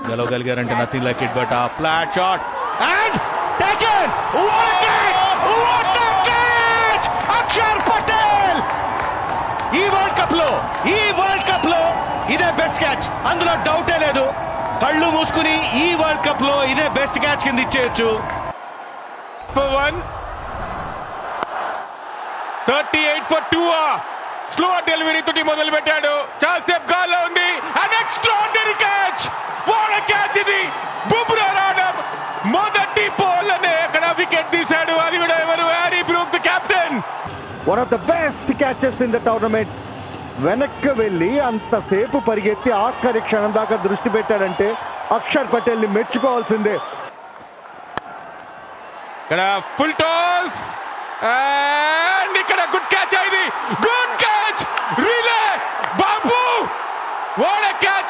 గెలవగలిగారంటే nothing like it but ఆ flat shot and taken what a catch Akshar Patel ఈ world cup లో ఇదే best catch, అందులో డౌటే లేదు. కళ్ళు మూసుకుని ఈ వరల్డ్ కప్ లో ఇదే బెస్ట్ క్యాచ్ కింద ఇచ్చేయచ్చు. 38 for 2. స్లో డెలివరీ తోటి మొదలు పెట్టాడు. చాలా సేపు గాల్లో ఉంది. And extraordinary catch. What a catch ఇది. బుమ్రా రావడం మొదటి బాల్ అనే అక్కడ వికెట్ తీశాడు. అది కూడా ఎవరు? Harry Brook the captain. One of the best catches in the tournament. వెనక్కి వెళ్ళి అంతసేపు పరిగెత్తి ఆఖరి క్షణం దాకా దృష్టి పెట్టాడంటే అక్షర్ పటేల్ ని మెచ్చుకోవాల్సిందే. ఇక్కడ ఫుల్ టాస్ అండ్ ఇక్కడ గుడ్ క్యాచ్. ఇది good catch. Relay Babu. What a catch.